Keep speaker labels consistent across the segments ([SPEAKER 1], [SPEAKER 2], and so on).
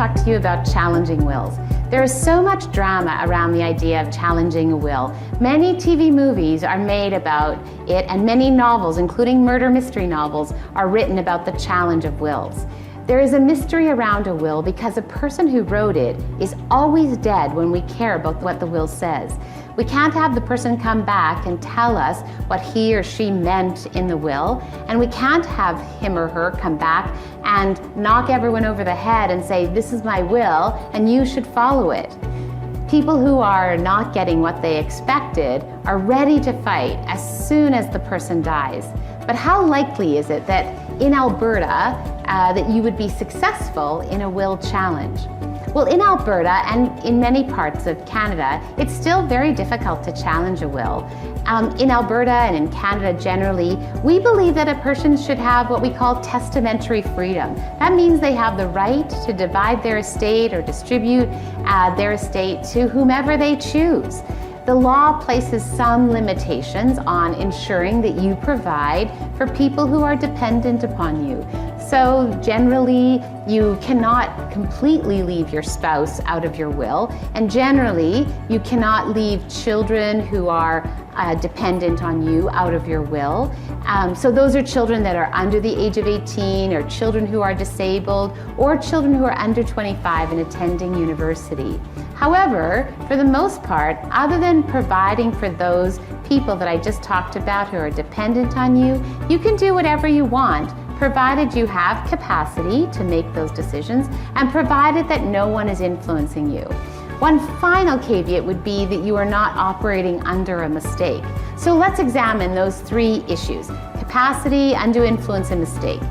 [SPEAKER 1] talk to you about challenging wills. There is so much drama around the idea of challenging a will. Many TV movies are made about it, and many novels, including murder mystery novels, are written about the challenge of wills. There is a mystery around a will because a person who wrote it is always dead when we care about what the will says. We can't have the person come back and tell us what he or she meant in the will, and we can't have him or her come back and knock everyone over the head and say, "This is my will and you should follow it." People who are not getting what they expected are ready to fight as soon as the person dies. But how likely is it that in Alberta that you would be successful in a will challenge? Well, in Alberta and in many parts of Canada, it's still very difficult to challenge a will. In Alberta and in Canada generally, we believe that a person should have what we call testamentary freedom. That means they have the right to divide their estate or distribute their estate to whomever they choose. The law places some limitations on ensuring that you provide for people who are dependent upon you. So generally, you cannot completely leave your spouse out of your will, and generally, you cannot leave children who are dependent on you out of your will. So those are children that are under the age of 18, or children who are disabled, or children who are under 25 and attending university. However, for the most part, other than providing for those people that I just talked about who are dependent on you, you can do whatever you want, provided you have capacity to make those decisions and provided that no one is influencing you. One final caveat would be that you are not operating under a mistake. So let's examine those three issues: capacity, undue influence, and mistake.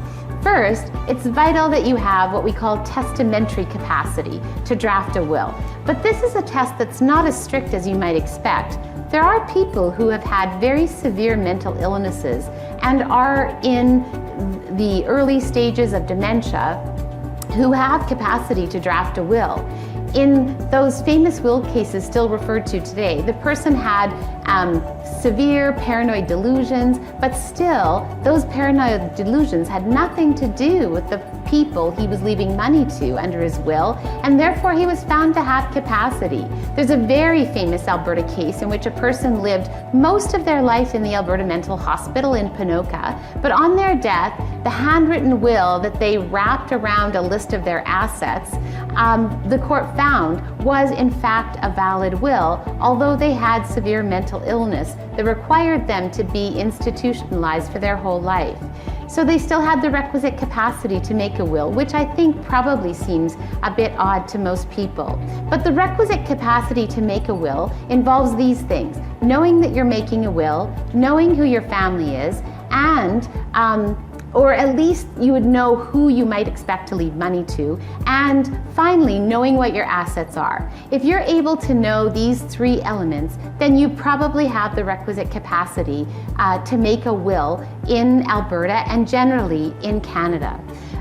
[SPEAKER 1] First, it's vital that you have what we call testamentary capacity to draft a will. But this is a test that's not as strict as you might expect. There are people who have had very severe mental illnesses and are in the early stages of dementia who have capacity to draft a will. In those famous will cases still referred to today, the person had severe paranoid delusions, but still those paranoid delusions had nothing to do with the people he was leaving money to under his will, and therefore he was found to have capacity. There's a very famous Alberta case in which a person lived most of their life in the Alberta Mental Hospital in Ponoka, but on their death, the handwritten will that they wrapped around a list of their assets, the court found was in fact a valid will, although they had severe mental illness that required them to be institutionalized for their whole life. So they still had the requisite capacity to make a will, which I think probably seems a bit odd to most people. But the requisite capacity to make a will involves these things: knowing that you're making a will, knowing who your family is, and or at least you would know who you might expect to leave money to, and finally, knowing what your assets are. If you're able to know these three elements, then you probably have the requisite capacity to make a will in Alberta and generally in Canada.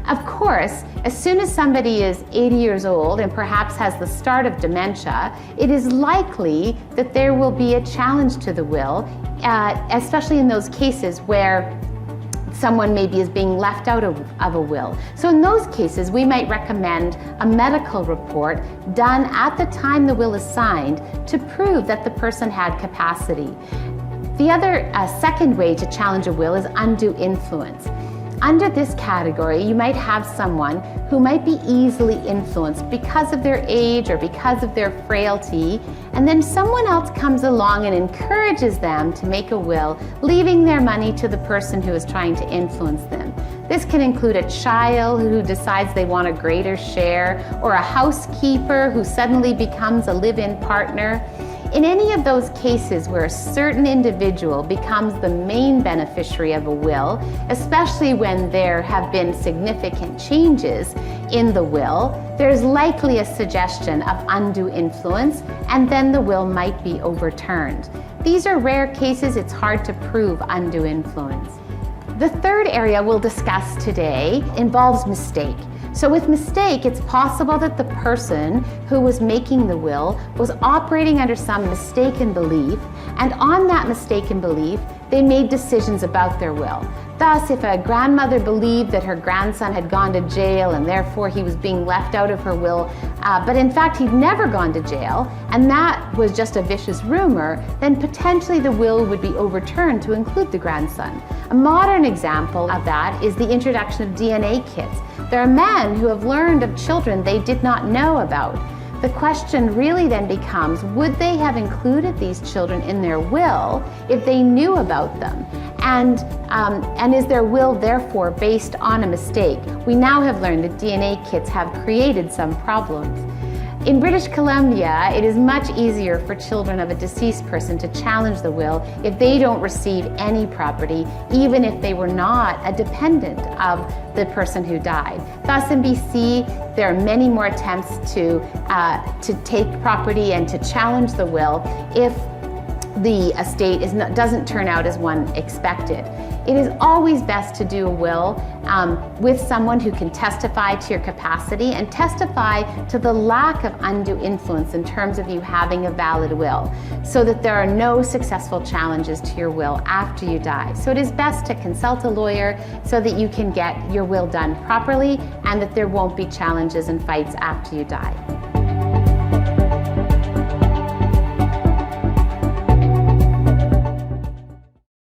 [SPEAKER 1] Of course, as soon as somebody is 80 years old and perhaps has the start of dementia, it is likely that there will be a challenge to the will, especially in those cases where someone maybe is being left out of a will. So in those cases, we might recommend a medical report done at the time the will is signed to prove that the person had capacity. The other second way to challenge a will is undue influence. Under this category, you might have someone who might be easily influenced because of their age or because of their frailty, and then someone else comes along and encourages them to make a will, leaving their money to the person who is trying to influence them. This can include a child who decides they want a greater share, or a housekeeper who suddenly becomes a live-in partner. In any of those cases where a certain individual becomes the main beneficiary of a will, especially when there have been significant changes in the will, there's likely a suggestion of undue influence, and then the will might be overturned. These are rare cases. It's hard to prove undue influence. The third area we'll discuss today involves mistake. So with mistake, it's possible that the person who was making the will was operating under some mistaken belief, and on that mistaken belief, they made decisions about their will. Thus, if a grandmother believed that her grandson had gone to jail and therefore he was being left out of her will, but in fact he'd never gone to jail, and that was just a vicious rumor, then potentially the will would be overturned to include the grandson. A modern example of that is the introduction of DNA kits. There are men who have learned of children they did not know about. The question really then becomes, would they have included these children in their will if they knew about them? And is their will therefore based on a mistake? We now have learned that DNA kits have created some problems. In British Columbia, it is much easier for children of a deceased person to challenge the will if they don't receive any property, even if they were not a dependent of the person who died. Thus, in BC, there are many more attempts to take property and to challenge the will if the estate doesn't turn out as one expected. It is always best to do a will with someone who can testify to your capacity and testify to the lack of undue influence in terms of you having a valid will, so that there are no successful challenges to your will after you die. So it is best to consult a lawyer so that you can get your will done properly and that there won't be challenges and fights after you die.